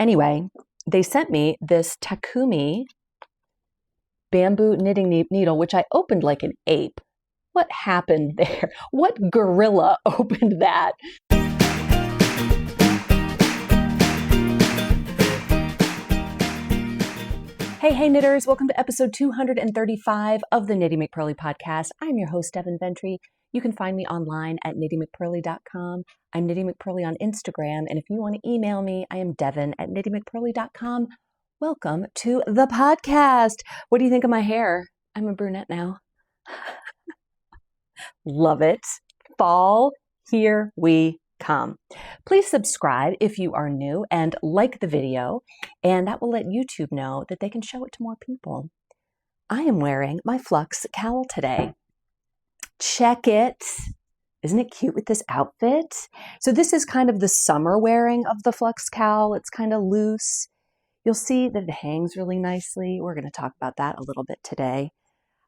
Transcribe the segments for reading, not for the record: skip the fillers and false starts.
Anyway, they sent me this Takumi bamboo knitting needle, which I opened like an ape. What happened there? What gorilla opened that? Hey knitters, welcome to episode 235 of the Knitty McPurly podcast. I'm your host, Devin Ventry. You can find me online at KnittyMcPurly.com. I'm Knitty McPurly on Instagram, and if you want to email me, I am Devin at KnittyMcPurly.com. Welcome to the podcast. What do you think of my hair? I'm a brunette now. Love it. Fall, here we come. Please subscribe if you are new and like the video, and that will let YouTube know that they can show it to more people. I am wearing my Flux Cowl today. Check it. Isn't it cute with this outfit? So this is kind of the summer wearing of the Flux Cowl. It's kind of loose. You'll see that it hangs really nicely. We're going to talk about that a little bit today.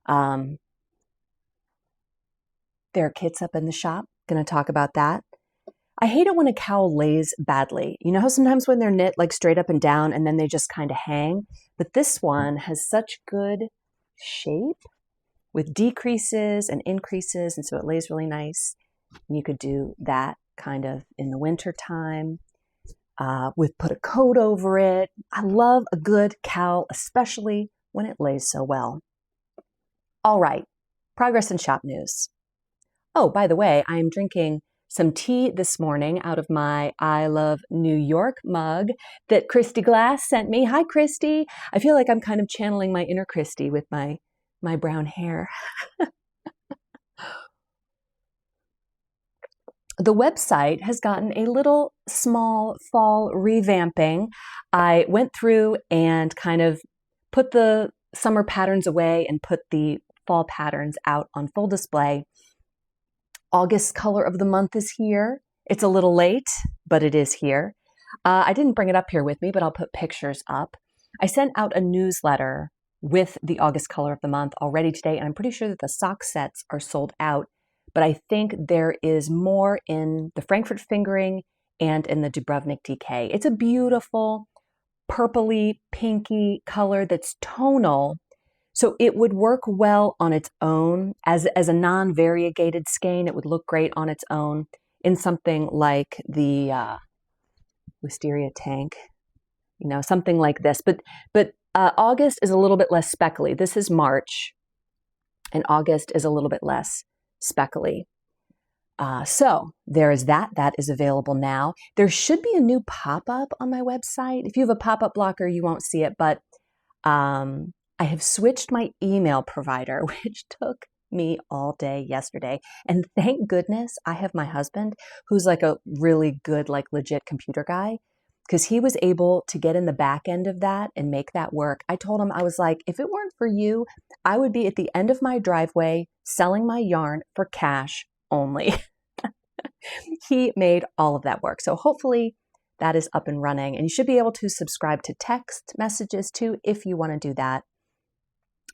There are kits up in the shop. Going to talk about that. I hate it when a cowl lays badly. You know how sometimes when they're knit like straight up and down and then they just kind of hang? But this one has such good shape with decreases and increases, and so it lays really nice. And you could do that kind of in the winter time with put a coat over it. I love a good cowl, especially when it lays so well. All right, progress and shop news. Oh, by the way, I am drinking some tea this morning out of my I Love New York mug that Christy Glass sent me. Hi, Christy. I feel like I'm kind of channeling my inner Christy with my brown hair. The website has gotten a little small fall revamping. I went through and kind of put the summer patterns away and put the fall patterns out on full display. August color of the month is here. It's a little late, but it is here. I didn't bring it up here with me, but I'll put pictures up. I sent out a newsletter with the August color of the month already today, and I'm pretty sure that the sock sets are sold out, but I think there is more in the Frankfurt Fingering and in the Dubrovnik DK. It's a beautiful purpley, pinky color that's tonal. So it would work well on its own as a non-variegated skein. It would look great on its own in something like the Wisteria Tank, you know, something like this. But August is a little bit less speckly. This is March, and August is a little bit less speckly. So there is that. That is available now. There should be a new pop-up on my website. If you have a pop-up blocker, you won't see it, but I have switched my email provider, which took me all day yesterday. And thank goodness I have my husband, who's like a really good, like legit computer guy, because he was able to get in the back end of that and make that work. I told him, I was like, if it weren't for you, I would be at the end of my driveway selling my yarn for cash only. He made all of that work. So hopefully that is up and running. And you should be able to subscribe to text messages too if you want to do that.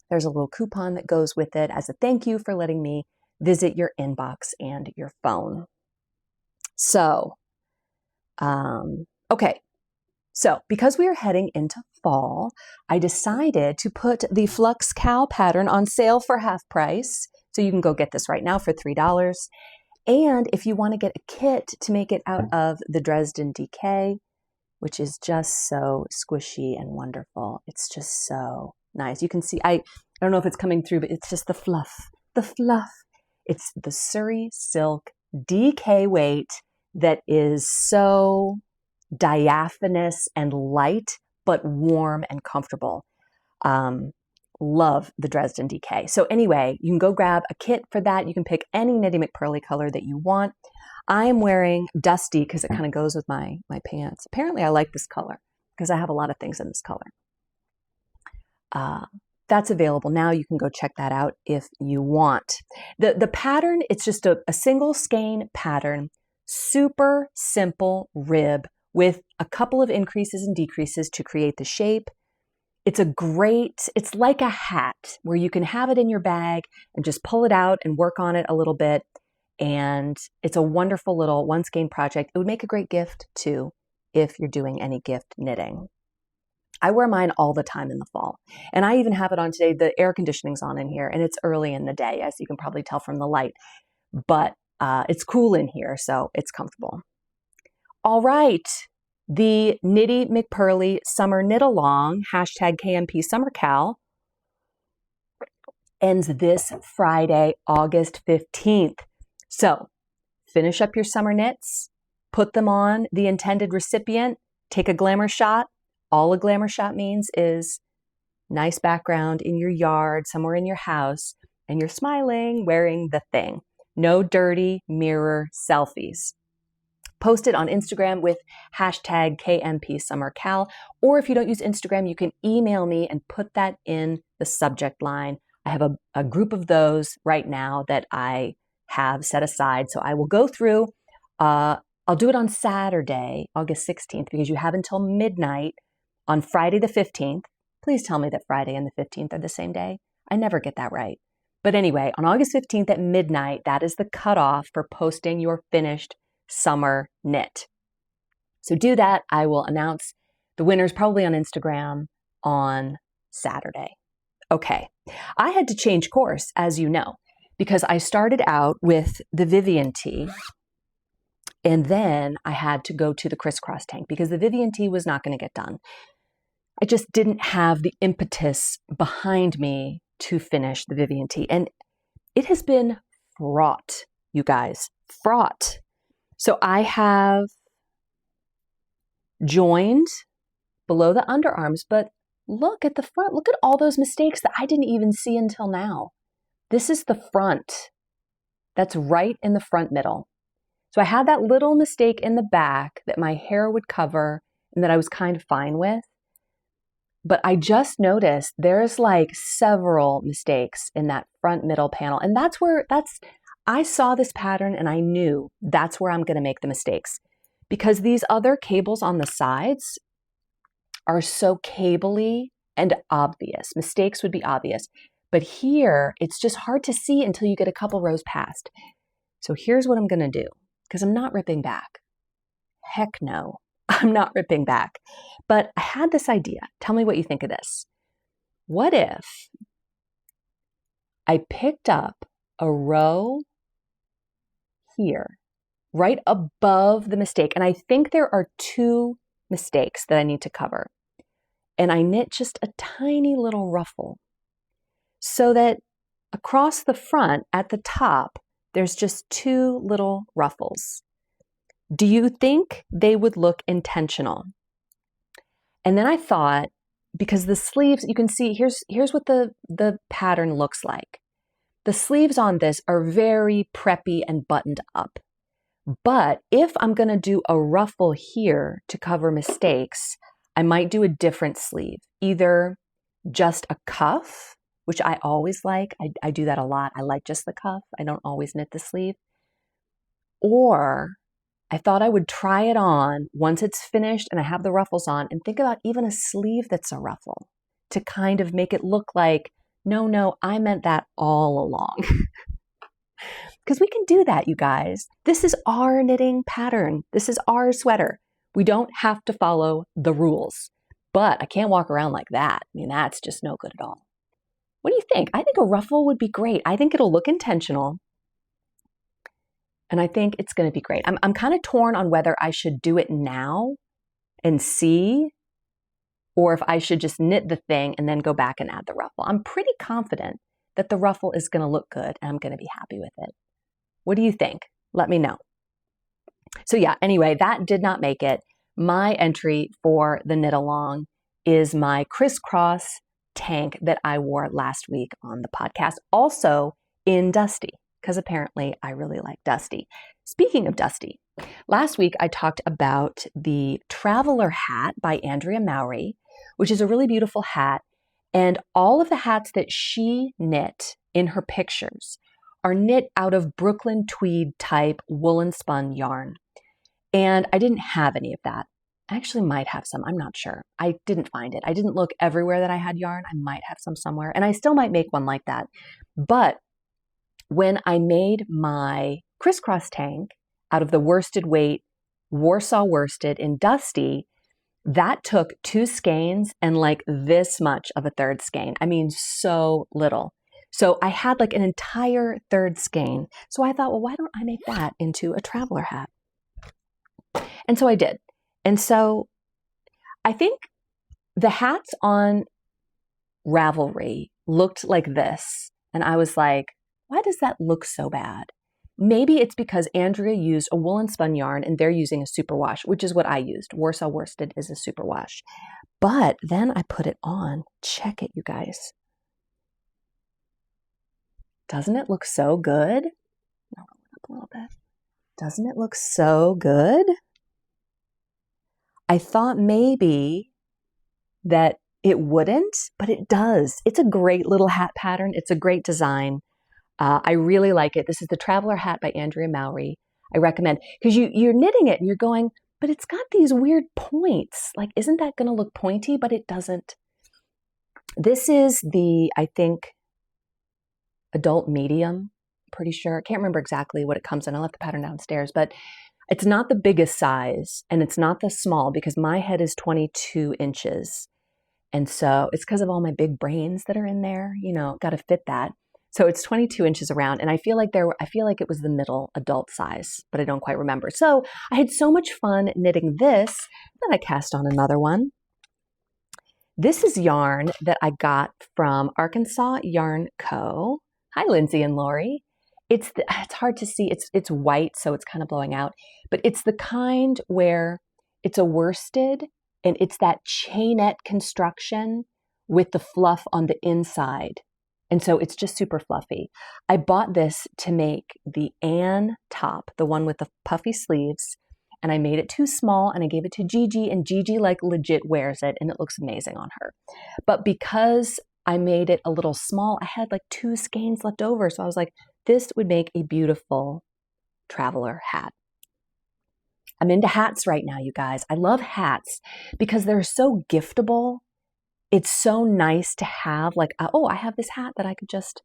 There's a little coupon that goes with it as a thank you for letting me visit your inbox and your phone. So, okay. So because we are heading into fall, I decided to put the Flux Cowl pattern on sale for half price. So you can go get this right now for $3. And if you want to get a kit to make it out of the Dresden DK, which is just so squishy and wonderful. It's just so nice. You can see, I don't know if it's coming through, but it's just the fluff. It's the Surrey Silk DK weight that is so diaphanous and light, but warm and comfortable. Love the Dresden DK. So anyway, you can go grab a kit for that. You can pick any Knitty McPurly color that you want. I am wearing Dusty because it kind of goes with my pants. Apparently I like this color because I have a lot of things in this color. That's available now. You can go check that out if you want. The pattern, it's just a single skein pattern, super simple rib with a couple of increases and decreases to create the shape. It's like a hat where you can have it in your bag and just pull it out and work on it a little bit. And it's a wonderful little one skein project. It would make a great gift too if you're doing any gift knitting. I wear mine all the time in the fall. And I even have it on today. The air conditioning's on in here, and it's early in the day, as you can probably tell from the light. But it's cool in here, so it's comfortable. All right. The Knitty McPurly Summer Knit Along, hashtag KMP Summer Cowl, ends this Friday, August 15th. So finish up your summer knits, put them on the intended recipient, take a glamour shot. All a glamour shot means is nice background in your yard, somewhere in your house, and you're smiling, wearing the thing. No dirty mirror selfies. Post it on Instagram with hashtag KMP Summer Cowl, or if you don't use Instagram, you can email me and put that in the subject line. I have a group of those right now that I have set aside, so I will go through. I'll do it on Saturday, August 16th, because you have until midnight on Friday the 15th. Please tell me that Friday and the 15th are the same day. I never get that right. But anyway, on August 15th at midnight, that is the cutoff for posting your finished summer knit. So do that. I will announce the winners probably on Instagram on Saturday. Okay, I had to change course, as you know, because I started out with the Vivian tee, and then I had to go to the crisscross tank because the Vivian tee was not going to get done. I just didn't have the impetus behind me to finish the Vivian tee, and it has been fraught, you guys, fraught. So I have joined below the underarms, but look at the front. Look at all those mistakes that I didn't even see until now. This is the front. That's right in the front middle. So I had that little mistake in the back that my hair would cover and that I was kind of fine with. But I just noticed there's like several mistakes in that front middle panel. And I saw this pattern and I knew that's where I'm going to make the mistakes, because these other cables on the sides are so cabley and obvious. Mistakes would be obvious. But here, it's just hard to see until you get a couple rows past. So here's what I'm going to do, because I'm not ripping back. Heck no, I'm not ripping back. But I had this idea. Tell me what you think of this. What if I picked up a row here, right above the mistake, and I think there are 2 mistakes that I need to cover. And I knit just a tiny little ruffle so that across the front at the top, there's just 2 little ruffles. Do you think they would look intentional? And then I thought, because the sleeves, you can see, here's what the pattern looks like. The sleeves on this are very preppy and buttoned up. But if I'm going to do a ruffle here to cover mistakes, I might do a different sleeve, either just a cuff, which I always like. I do that a lot. I like just the cuff. I don't always knit the sleeve. Or I thought I would try it on once it's finished and I have the ruffles on, and think about even a sleeve that's a ruffle to kind of make it look like, no, I meant that all along. Because we can do that, you guys. This is our knitting pattern. This is our sweater. We don't have to follow the rules. But I can't walk around like that. I mean, that's just no good at all. What do you think? I think a ruffle would be great. I think it'll look intentional. And I think it's going to be great. I'm kind of torn on whether I should do it now and see, or if I should just knit the thing and then go back and add the ruffle. I'm pretty confident that the ruffle is going to look good and I'm going to be happy with it. What do you think? Let me know. So yeah, anyway, that did not make it. My entry for the knit along is my crisscross tank that I wore last week on the podcast, also in Dusty, because apparently I really like Dusty. Speaking of Dusty, last week I talked about the Traveler hat by Andrea Mowry, which is a really beautiful hat. And all of the hats that she knit in her pictures are knit out of Brooklyn tweed type woolen spun yarn. And I didn't have any of that. I actually might have some. I'm not sure. I didn't find it. I didn't look everywhere that I had yarn. I might have some somewhere. And I still might make one like that. But when I made my crisscross tank out of the worsted weight Warsaw worsted in Dusty, that took 2 skeins and like this much of a 3rd skein. I mean, so little. So I had like an entire 3rd skein. So I thought, well, why don't I make that into a traveler hat? And so I did. And so I think the hats on Ravelry looked like this. And I was like, why does that look so bad? Maybe it's because Andrea used a woolen spun yarn and they're using a superwash, which is what I used. Warsaw worsted is a superwash. But then I put it on. Check it, you guys. Doesn't it look so good? No, up a little bit. Doesn't it look so good? I thought maybe that it wouldn't, but it does. It's a great little hat pattern. It's a great design. I really like it. This is the Traveler Hat by Andrea Mowry. I recommend, because you're knitting it and you're going, but it's got these weird points. Like, isn't that going to look pointy? But it doesn't. This is the, I think, adult medium, pretty sure. I can't remember exactly what it comes in. I left the pattern downstairs, but it's not the biggest size and it's not the small because my head is 22 inches. And so it's because of all my big brains that are in there, you know, got to fit that. So it's 22 inches around, and I feel like it was the middle adult size, but I don't quite remember. So I had so much fun knitting this that I cast on another one. This is yarn that I got from Arkansas Yarn Co. Hi, Lindsay and Lori. It's hard to see. It's white, so it's kind of blowing out, but it's the kind where it's a worsted, and it's that chainette construction with the fluff on the inside. And so it's just super fluffy. I bought this to make the Anne top, the one with the puffy sleeves, and I made it too small and I gave it to Gigi, and Gigi like legit wears it and it looks amazing on her. But because I made it a little small, I had like 2 skeins left over. So I was like, this would make a beautiful traveler hat. I'm into hats right now, you guys. I love hats because they're so giftable. It's so nice to have like, oh, I have this hat that I could just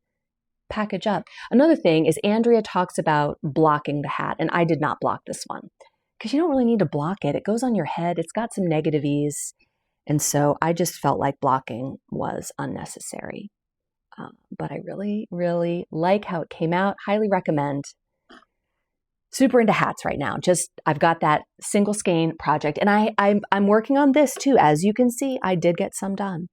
package up. Another thing is Andrea talks about blocking the hat, and I did not block this one because you don't really need to block it. It goes on your head. It's got some negative ease. And so I just felt like blocking was unnecessary. But I really, really like how it came out. Highly recommend. Super into hats right now. I've got that single skein project, and I'm working on this too. As you can see, I did get some done.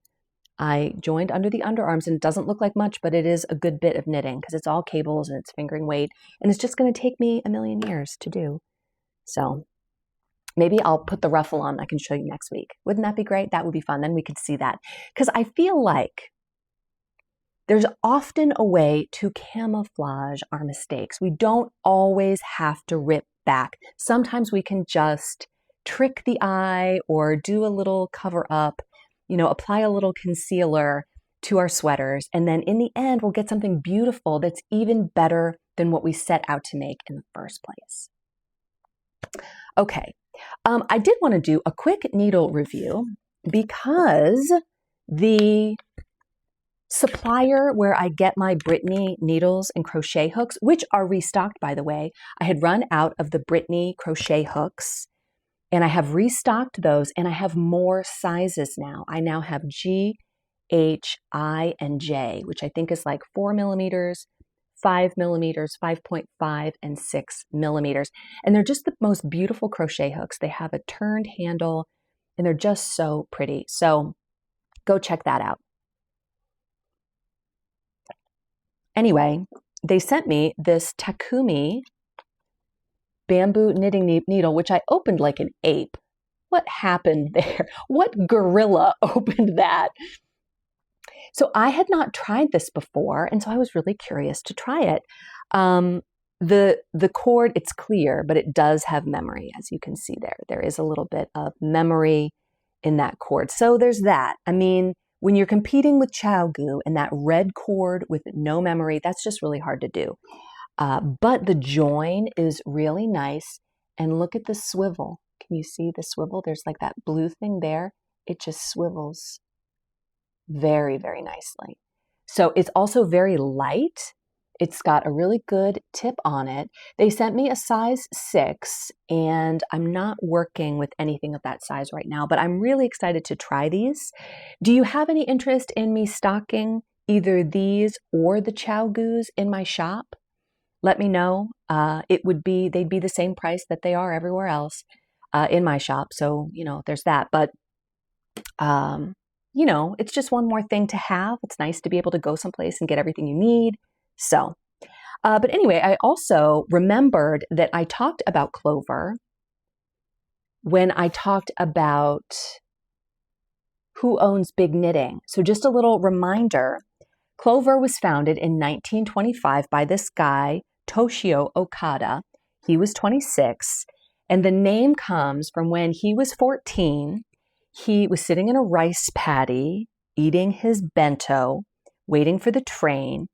I joined under the underarms, and it doesn't look like much, but it is a good bit of knitting because it's all cables and it's fingering weight, and it's just going to take me a million years to do. So maybe I'll put the ruffle on. I can show you next week. Wouldn't that be great? That would be fun. Then we could see that, because I feel like there's often a way to camouflage our mistakes. We don't always have to rip back. Sometimes we can just trick the eye or do a little cover up, you know, apply a little concealer to our sweaters. And then in the end, we'll get something beautiful that's even better than what we set out to make in the first place. Okay, I did want to do a quick needle review because the supplier where I get my Brittany needles and crochet hooks, which are restocked, by the way. I had run out of the Brittany crochet hooks and I have restocked those, and I have more sizes now. I now have G, H, I, and J, which I think is like 4 millimeters, 5 millimeters, 5.5, and 6 millimeters. And they're just the most beautiful crochet hooks. They have a turned handle and they're just so pretty. So go check that out. Anyway, they sent me this Takumi bamboo knitting needle, which I opened like an ape. What happened there? What gorilla opened that? So I had not tried this before, and so I was really curious to try it. The cord, it's clear, but it does have memory, as you can see there. There is a little bit of memory in that cord. So there's that. I mean, when you're competing with ChowGoo and that red cord with no memory, that's just really hard to do. But the join is really nice. And look at the swivel. Can you see the swivel? There's like that blue thing there. It just swivels very, very nicely. So it's also very light. It's got a really good tip on it. They sent me a size 6, and I'm not working with anything of that size right now, but I'm really excited to try these. Do you have any interest in me stocking either these or the Chow Goos in my shop? Let me know. They'd be the same price that they are everywhere else in my shop. So, there's that. But, it's just one more thing to have. It's nice to be able to go someplace and get everything you need. So, but anyway, I also remembered that I talked about Clover when I talked about who owns Big Knitting. So just a little reminder, Clover was founded in 1925 by this guy, Toshio Okada. He was 26, and the name comes from when he was 14. He was sitting in a rice paddy, eating his bento, waiting for the train,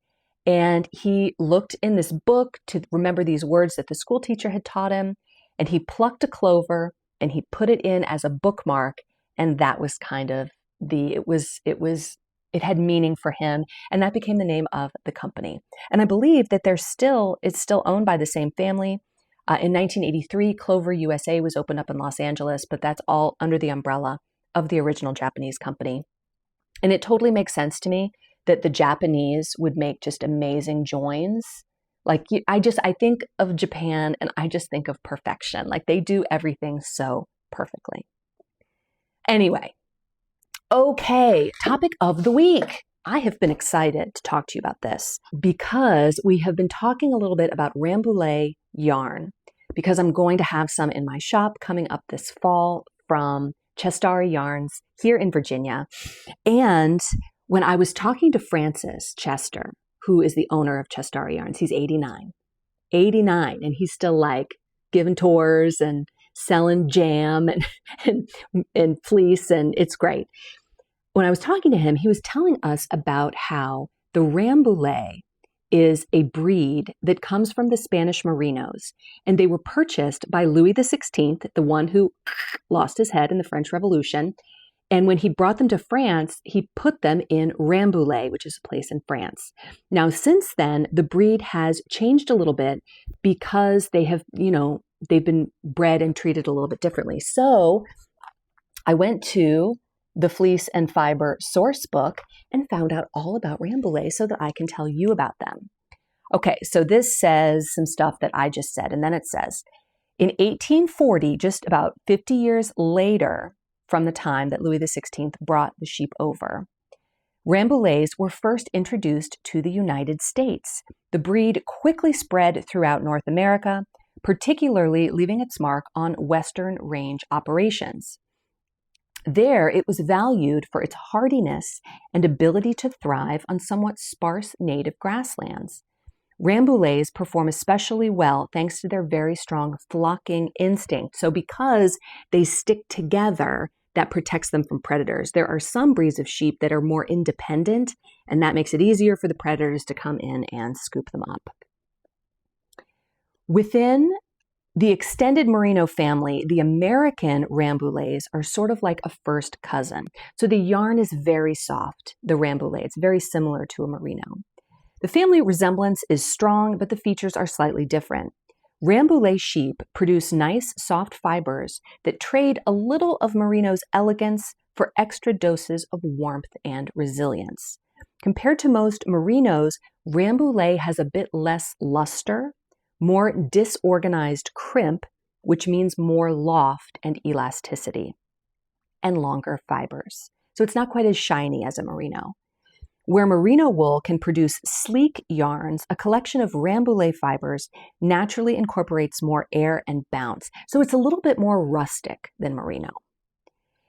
and he looked in this book to remember these words that the school teacher had taught him, and he plucked a clover and he put it in as a bookmark, and that was kind of it had meaning for him, and that became the name of the company. And I believe that it's still owned by the same family. In 1983, Clover USA was opened up in Los Angeles, but that's all under the umbrella of the original Japanese company. And it totally makes sense to me that the Japanese would make just amazing joins. Like I think of Japan and I just think of perfection. Like they do everything so perfectly. Anyway, okay, topic of the week. I have been excited to talk to you about this because we have been talking a little bit about Rambouillet yarn because I'm going to have some in my shop coming up this fall from Chestari Yarns here in Virginia. And when I was talking to Francis Chester, who is the owner of Chestari Yarns, he's 89, and he's still like giving tours and selling jam and fleece, and it's great. When I was talking to him, he was telling us about how the Rambouillet is a breed that comes from the Spanish Merinos, and they were purchased by Louis XVI, the one who lost his head in the French Revolution. And when he brought them to France, he put them in Rambouillet, which is a place in France. Now, since then, the breed has changed a little bit because they have, they've been bred and treated a little bit differently. So I went to the Fleece and Fiber source book and found out all about Rambouillet so that I can tell you about them. Okay, so this says some stuff that I just said, and then it says, in 1840, just about 50 years later from the time that Louis XVI brought the sheep over, Rambouillets were first introduced to the United States. The breed quickly spread throughout North America, particularly leaving its mark on Western range operations. There, it was valued for its hardiness and ability to thrive on somewhat sparse native grasslands. Rambouillets perform especially well thanks to their very strong flocking instinct. So because they stick together, that protects them from predators. There are some breeds of sheep that are more independent, and that makes it easier for the predators to come in and scoop them up. Within the extended Merino family, the American Rambouillets are sort of like a first cousin. So the yarn is very soft, the Rambouillet. It's very similar to a Merino. The family resemblance is strong, but the features are slightly different. Rambouillet sheep produce nice, soft fibers that trade a little of Merino's elegance for extra doses of warmth and resilience. Compared to most Merinos, Rambouillet has a bit less luster, more disorganized crimp, which means more loft and elasticity, and longer fibers. So it's not quite as shiny as a Merino. Where Merino wool can produce sleek yarns, a collection of Rambouillet fibers naturally incorporates more air and bounce. So it's a little bit more rustic than Merino.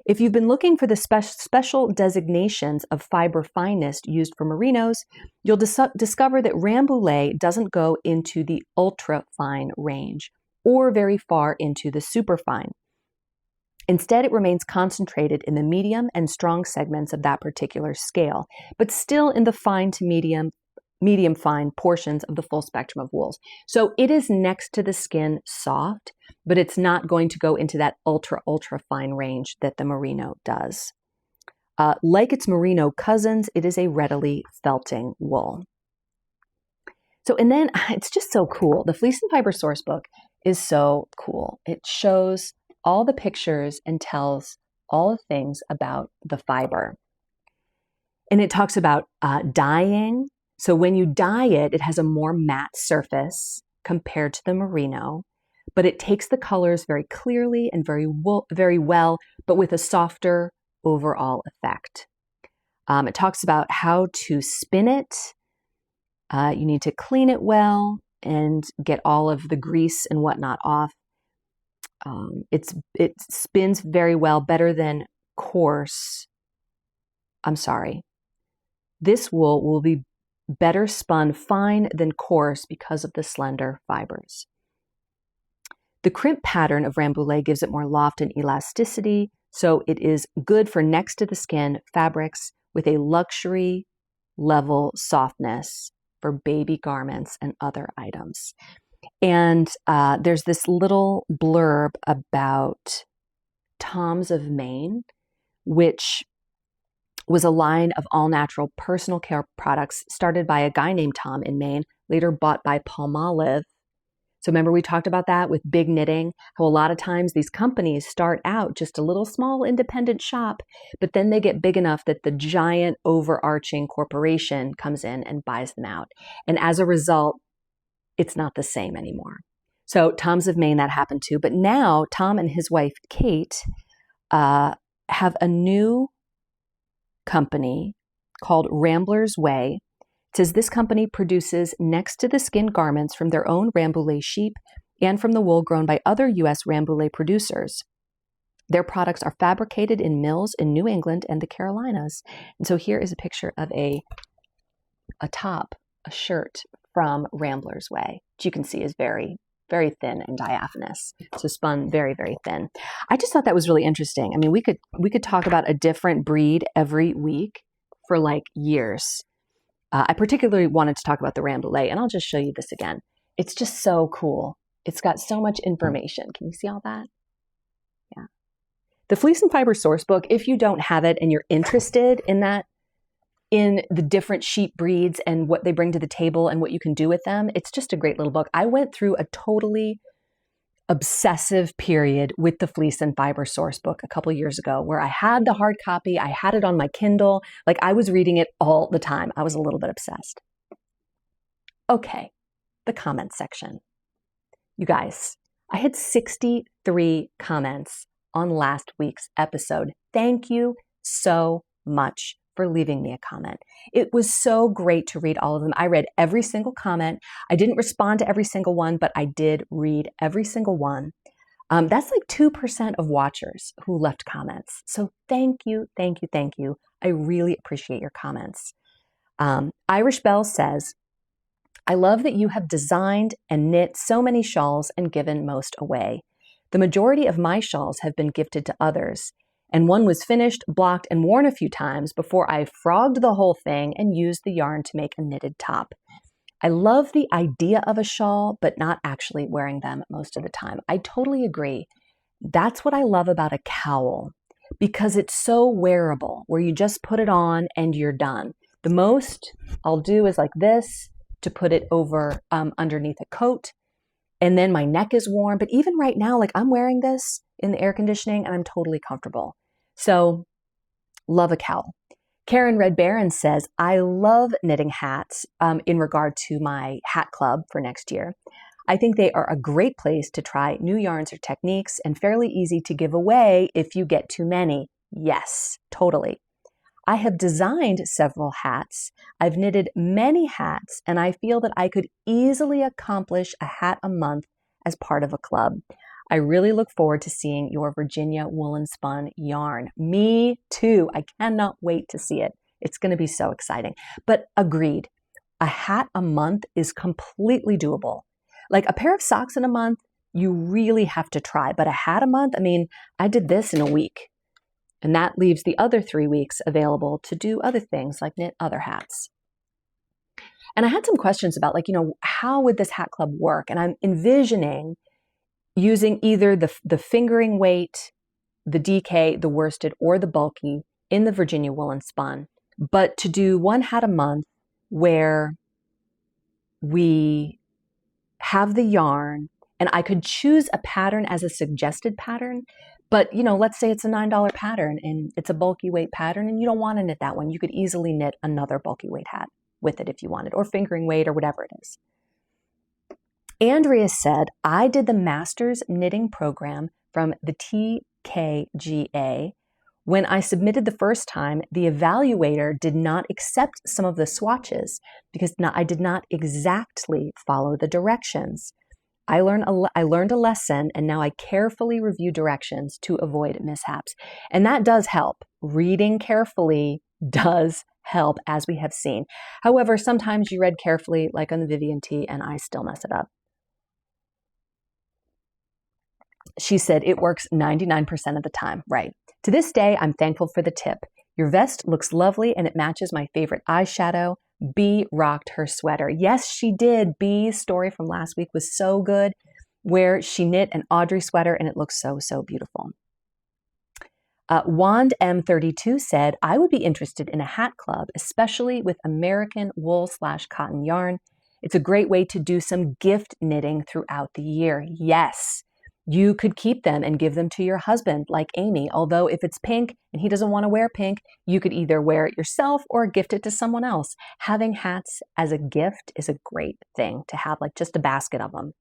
If you've been looking for the special designations of fiber fineness used for Merinos, you'll discover that Rambouillet doesn't go into the ultra fine range or very far into the super fine. Instead, it remains concentrated in the medium and strong segments of that particular scale, but still in the fine to medium fine portions of the full spectrum of wools. So it is next to the skin soft, but it's not going to go into that ultra fine range that the Merino does. Like its Merino cousins, it is a readily felting wool. So, and then it's just so cool. The Fleece and Fiber source book is so cool. It shows all the pictures and tells all the things about the fiber. And it talks about dyeing. So when you dye it, it has a more matte surface compared to the merino, but it takes the colors very clearly and very well, but with a softer overall effect. It talks about how to spin it. You need to clean it well and get all of the grease and whatnot off. It spins very well, better than coarse. I'm sorry. This wool will be better spun fine than coarse because of the slender fibers. The crimp pattern of Rambouillet gives it more loft and elasticity, so it is good for next to the skin fabrics with a luxury level softness for baby garments and other items. And there's this little blurb about Tom's of Maine, which was a line of all-natural personal care products started by a guy named Tom in Maine, later bought by Palmolive. So remember we talked about that with big knitting, how a lot of times these companies start out just a little small independent shop, but then they get big enough that the giant overarching corporation comes in and buys them out. And as a result, it's not the same anymore. So Tom's of Maine, that happened too. But now Tom and his wife, Kate, have a new company called Rambler's Way. It says this company produces next to the skin garments from their own Rambouillet sheep and from the wool grown by other U.S. Rambouillet producers. Their products are fabricated in mills in New England and the Carolinas. And so here is a picture of a top, a shirt from Rambler's Way, which you can see is very, very thin and diaphanous. So spun very, very thin. I just thought that was really interesting. I mean, we could talk about a different breed every week for like years. I particularly wanted to talk about the Rambouillet, and I'll just show you this again. It's just so cool. It's got so much information. Can you see all that? Yeah. The Fleece and Fiber source book, if you don't have it and you're interested in that, in the different sheep breeds and what they bring to the table and what you can do with them, it's just a great little book. I went through a totally obsessive period with the Fleece and Fiber source book a couple years ago where I had the hard copy, I had it on my Kindle, like I was reading it all the time. I was a little bit obsessed. Okay, the comment section. You guys, I had 63 comments on last week's episode. Thank you so much for leaving me a comment. It was so great to read all of them. I read every single comment. I didn't respond to every single one, but I did read every single one. That's like 2% of watchers who left comments. So thank you, thank you, thank you. I really appreciate your comments. Irish Bell says, I love that you have designed and knit so many shawls and given most away. The majority of my shawls have been gifted to others, and one was finished, blocked, and worn a few times before I frogged the whole thing and used the yarn to make a knitted top. I love the idea of a shawl, but not actually wearing them most of the time. I totally agree. That's what I love about a cowl, because it's so wearable, where you just put it on and you're done. The most I'll do is like this to put it over underneath a coat, and then my neck is warm. But even right now, like I'm wearing this in the air conditioning and I'm totally comfortable. So love a cowl. Karen Red Baron says, I love knitting hats in regard to my hat club for next year. I think they are a great place to try new yarns or techniques and fairly easy to give away if you get too many. Yes, totally. I have designed several hats. I've knitted many hats, and I feel that I could easily accomplish a hat a month as part of a club. I really look forward to seeing your Virginia woolen spun yarn. Me too. I cannot wait to see it. It's going to be so exciting. But agreed, a hat a month is completely doable. Like a pair of socks in a month, you really have to try. But a hat a month, I mean, I did this in a week. And that leaves the other 3 weeks available to do other things like knit other hats. And I had some questions about like, how would this hat club work? And I'm envisioning using either the fingering weight, the DK, the worsted, or the bulky in the Virginia woolen spun, but to do one hat a month where we have the yarn, and I could choose a pattern as a suggested pattern, but let's say it's a $9 pattern and it's a bulky weight pattern and you don't want to knit that one. You could easily knit another bulky weight hat with it if you wanted, or fingering weight or whatever it is. Andrea said, I did the master's knitting program from the TKGA. When I submitted the first time, the evaluator did not accept some of the swatches because I did not exactly follow the directions. I learned a lesson, and now I carefully review directions to avoid mishaps. And that does help. Reading carefully does help, as we have seen. However, sometimes you read carefully, like on the Vivian T, and I still mess it up. She said it works 99% of the time. Right. To this day, I'm thankful for the tip. Your vest looks lovely and it matches my favorite eyeshadow. B rocked her sweater. Yes, she did. B's story from last week was so good, where she knit an Audrey sweater and it looks so, so beautiful. Wand M32 said, I would be interested in a hat club, especially with American wool/cotton yarn. It's a great way to do some gift knitting throughout the year. Yes. You could keep them and give them to your husband, like Amy. Although if it's pink and he doesn't want to wear pink, you could either wear it yourself or gift it to someone else. Having hats as a gift is a great thing to have, like just a basket of them.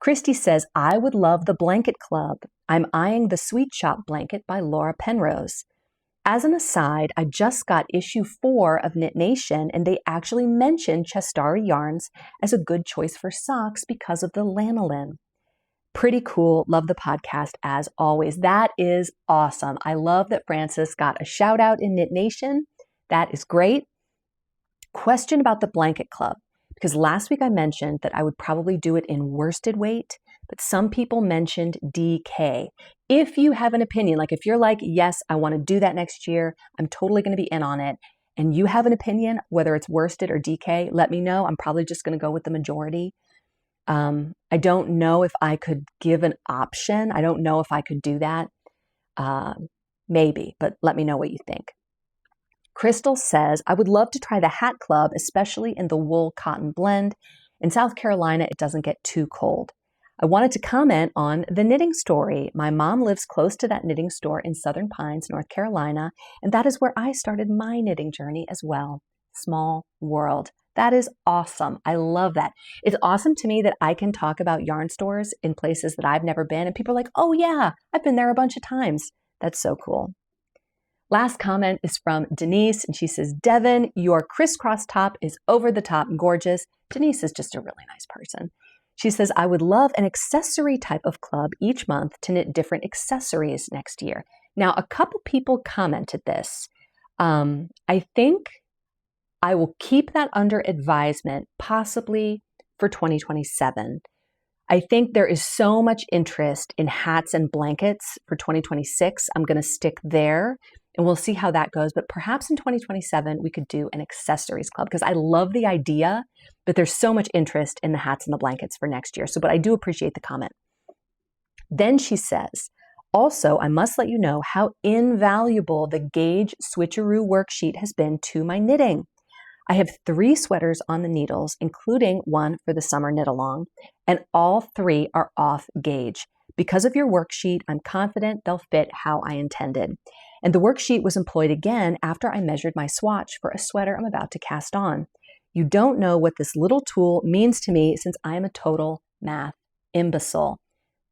Christy says, I would love the blanket club. I'm eyeing the Sweet Shop blanket by Laura Penrose. As an aside, I just got issue 4 of Knit Nation, and they actually mentioned Chestari yarns as a good choice for socks because of the lanolin. Pretty cool. Love the podcast as always. That is awesome. I love that Frances got a shout out in Knit Nation. That is great. Question about the blanket club, because last week I mentioned that I would probably do it in worsted weight, but some people mentioned DK. If you have an opinion, like if you're like, yes, I want to do that next year, I'm totally going to be in on it, and you have an opinion, whether it's worsted or DK, let me know. I'm probably just going to go with the majority. I don't know if I could give an option. I don't know if I could do that. Maybe, but let me know what you think. Crystal says, I would love to try the hat club, especially in the wool cotton blend. In South Carolina, it doesn't get too cold. I wanted to comment on the knitting story. My mom lives close to that knitting store in Southern Pines, North Carolina, and that is where I started my knitting journey as well. Small world. That is awesome. I love that. It's awesome to me that I can talk about yarn stores in places that I've never been, and people are like, oh yeah, I've been there a bunch of times. That's so cool. Last comment is from Denise, and she says, Devin, your crisscross top is over the top gorgeous. Denise is just a really nice person. She says, I would love an accessory type of club each month to knit different accessories next year. Now, a couple people commented this. I think I will keep that under advisement, possibly for 2027. I think there is so much interest in hats and blankets for 2026. I'm going to stick there and we'll see how that goes. But perhaps in 2027, we could do an accessories club because I love the idea, but there's so much interest in the hats and the blankets for next year. So, but I do appreciate the comment. Then she says, also, I must let you know how invaluable the gauge switcheroo worksheet has been to my knitting. I have 3 sweaters on the needles, including one for the summer knit along, and all 3 are off gauge. Because of your worksheet, I'm confident they'll fit how I intended. And the worksheet was employed again after I measured my swatch for a sweater I'm about to cast on. You don't know what this little tool means to me since I am a total math imbecile.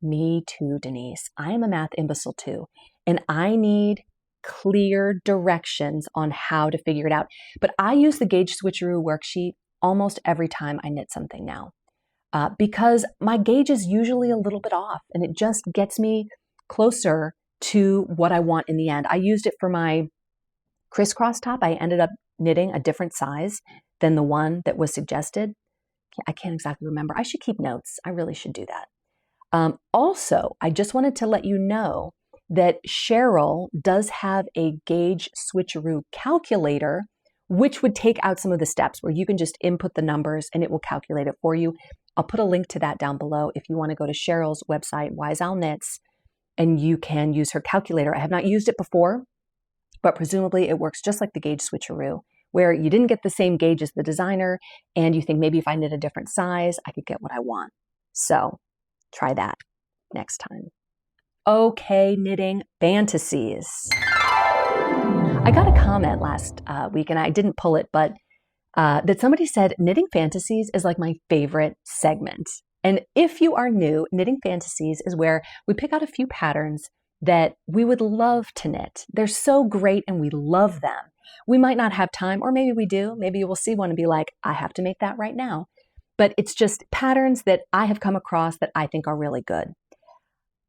Me too, Denise. I am a math imbecile too. And I need clear directions on how to figure it out. But I use the gauge switcheroo worksheet almost every time I knit something now because my gauge is usually a little bit off and it just gets me closer to what I want in the end. I used it for my crisscross top. I ended up knitting a different size than the one that was suggested. I can't exactly remember. I should keep notes. I really should do that. Also, I just wanted to let you know that Cheryl does have a gauge switcheroo calculator, which would take out some of the steps where you can just input the numbers and it will calculate it for you. I'll put a link to that down below if you want to go to Cheryl's website, Wise Owl Knits, and you can use her calculator. I have not used it before, but presumably it works just like the gauge switcheroo, where you didn't get the same gauge as the designer and you think maybe if I knit a different size, I could get what I want. So try that next time. Okay, knitting fantasies. I got a comment last week and I didn't pull it, but that somebody said knitting fantasies is like my favorite segment. And if you are new, knitting fantasies is where we pick out a few patterns that we would love to knit. They're so great and we love them. We might not have time, or maybe we do. Maybe you will see one and be like, I have to make that right now. But it's just patterns that I have come across that I think are really good.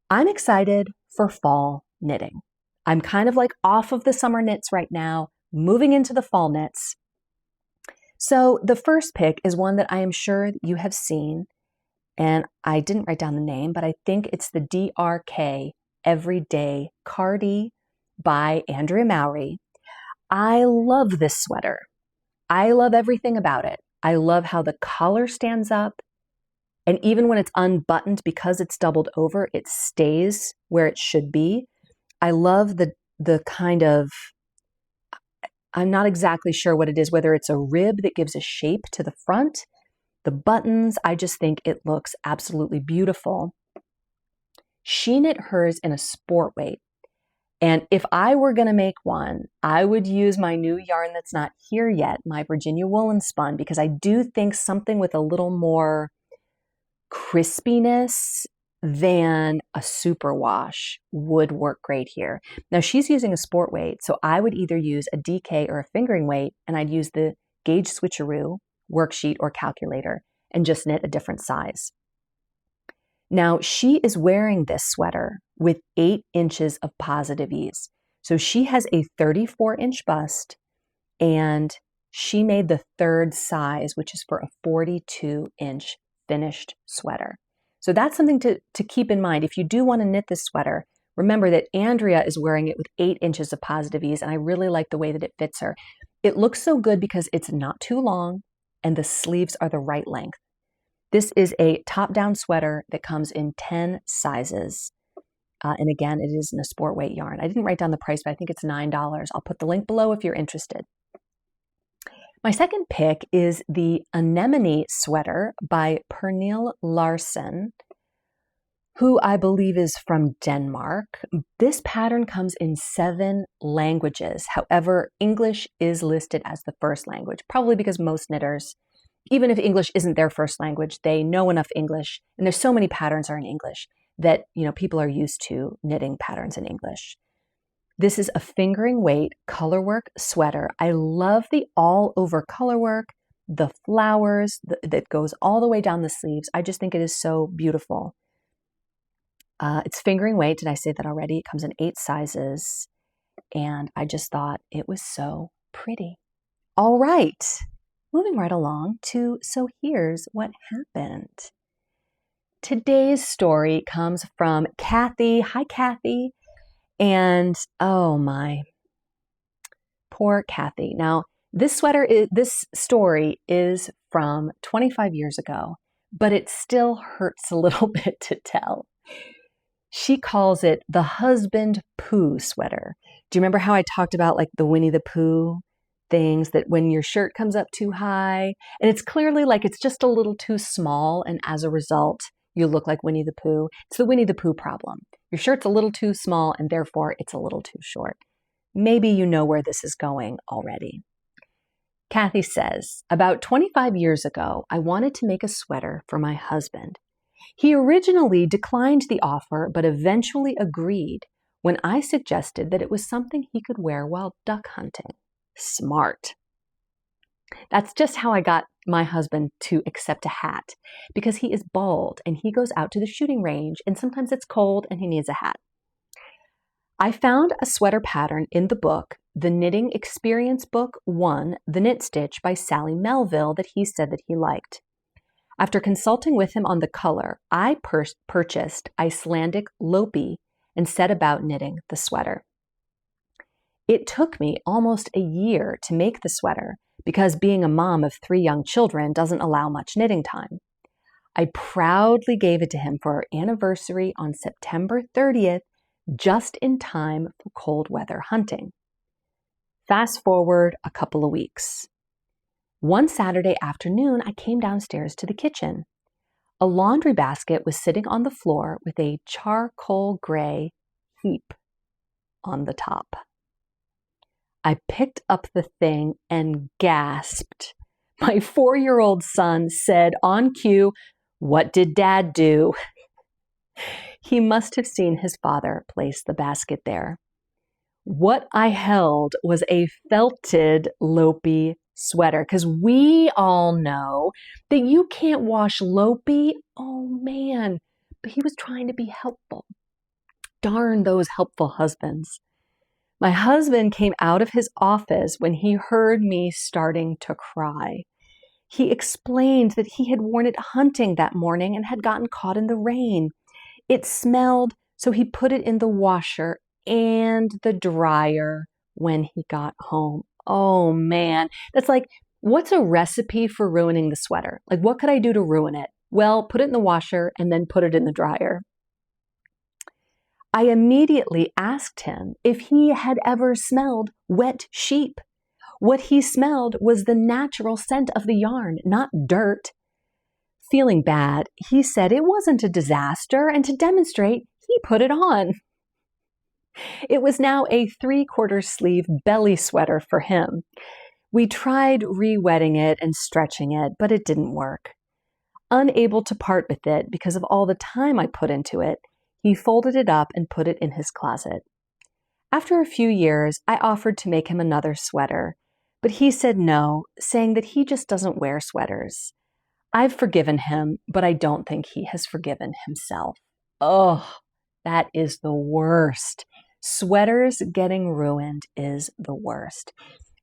I'm excited for fall knitting. I'm kind of like off of the summer knits right now, moving into the fall knits. So the first pick is one that I am sure you have seen, and I didn't write down the name, but I think it's the DRK Everyday Cardi by Andrea Mowry. I love this sweater. I love everything about it. I love how the collar stands up, and even when it's unbuttoned, because it's doubled over, it stays where it should be. I love the kind of, I'm not exactly sure what it is, whether it's a rib that gives a shape to the front, the buttons, I just think it looks absolutely beautiful. She knit hers in a sport weight. And if I were going to make one, I would use my new yarn that's not here yet, my Virginia Woolen Spun, because I do think something with a little more crispiness than a superwash would work great here. Now she's using a sport weight, so I would either use a DK or a fingering weight, and I'd use the gauge switcheroo worksheet or calculator and just knit a different size. Now she is wearing this sweater with 8 inches of positive ease. So she has a 34-inch bust, and she made the 3rd size, which is for a 42-inch finished sweater. So that's something to keep in mind. If you do want to knit this sweater, remember that Andrea is wearing it with 8 inches of positive ease, and I really like the way that it fits her. It looks so good because it's not too long and the sleeves are the right length. This is a top-down sweater that comes in 10 sizes. And again, it is in a sport weight yarn. I didn't write down the price, but I think it's $9. I'll put the link below if you're interested. My second pick is the Anemone sweater by Pernille Larsen, who I believe is from Denmark. This pattern comes in 7 languages. However, English is listed as the first language, probably because most knitters, even if English isn't their first language, they know enough English, and there's so many patterns are in English that, you know, people are used to knitting patterns in English. This is a fingering weight colorwork sweater. I love the all over colorwork, the flowers that goes all the way down the sleeves. I just think it is so beautiful. It's fingering weight. Did I say that already? It comes in 8 sizes, and I just thought it was so pretty. All right, moving right along to So Here's What Happened. Today's story comes from Kathy. Hi, Kathy. And oh my, poor Kathy. Now, this story is from 25 years ago, but it still hurts a little bit to tell. She calls it the husband Pooh sweater. Do you remember how I talked about like the Winnie the Pooh things, that when your shirt comes up too high and it's clearly like it's just a little too small, and as a result, you look like Winnie the Pooh? It's the Winnie the Pooh problem. Your shirt's a little too small and therefore it's a little too short. Maybe you know where this is going already. Kathy says, about 25 years ago, I wanted to make a sweater for my husband. He originally declined the offer, but eventually agreed when I suggested that it was something he could wear while duck hunting. Smart. That's just how I got my husband to accept a hat, because he is bald and he goes out to the shooting range and sometimes it's cold and he needs a hat. I found a sweater pattern in the book, the Knitting Experience Book 1, The Knit Stitch by Sally Melville, that he said that he liked. After consulting with him on the color, I purchased Icelandic Lopi and set about knitting the sweater. It took me almost a year to make the sweater because being a mom of 3 young children doesn't allow much knitting time. I proudly gave it to him for our anniversary on September 30th, just in time for cold weather hunting. Fast forward a couple of weeks. One Saturday afternoon, I came downstairs to the kitchen. A laundry basket was sitting on the floor with a charcoal gray heap on the top. I picked up the thing and gasped. My 4-year-old son said on cue, "What did Dad do?" He must have seen his father place the basket there. What I held was a felted Lopi sweater, because we all know that you can't wash Lopi. Oh man, but he was trying to be helpful. Darn those helpful husbands. My husband came out of his office when he heard me starting to cry. He explained that he had worn it hunting that morning and had gotten caught in the rain. It smelled, so he put it in the washer and the dryer when he got home. Oh man, that's like, what's a recipe for ruining the sweater? Like, what could I do to ruin it? Well, put it in the washer and then put it in the dryer. I immediately asked him if he had ever smelled wet sheep. What he smelled was the natural scent of the yarn, not dirt. Feeling bad, he said it wasn't a disaster, and to demonstrate, he put it on. It was now a 3/4 sleeve belly sweater for him. We tried re-wetting it and stretching it, but it didn't work. Unable to part with it because of all the time I put into it, he folded it up and put it in his closet. After a few years, I offered to make him another sweater, but he said no, saying that he just doesn't wear sweaters. I've forgiven him, but I don't think he has forgiven himself. Oh, that is the worst. Sweaters getting ruined is the worst.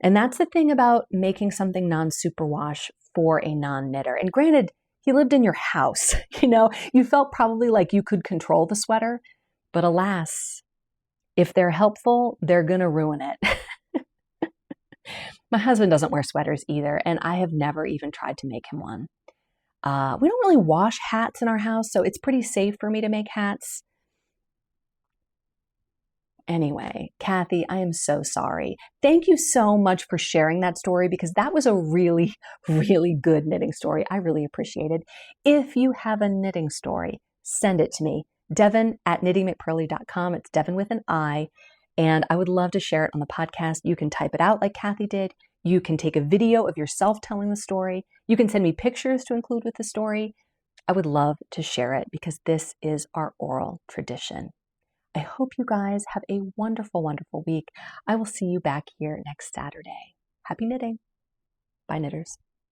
And that's the thing about making something non-superwash for a non-knitter. And granted, he lived in your house. You felt probably like you could control the sweater, but alas, if they're helpful, they're gonna ruin it. My husband doesn't wear sweaters either, and I have never even tried to make him one. We don't really wash hats in our house, so it's pretty safe for me to make hats. Anyway, Kathy, I am so sorry. Thank you so much for sharing that story, because that was a really, really good knitting story. I really appreciate it. If you have a knitting story, send it to me. Devin at KnittyMcPurly.com. It's Devin with an I, and I would love to share it on the podcast. You can type it out like Kathy did. You can take a video of yourself telling the story. You can send me pictures to include with the story. I would love to share it because this is our oral tradition. I hope you guys have a wonderful, wonderful week. I will see you back here next Saturday. Happy knitting. Bye, knitters.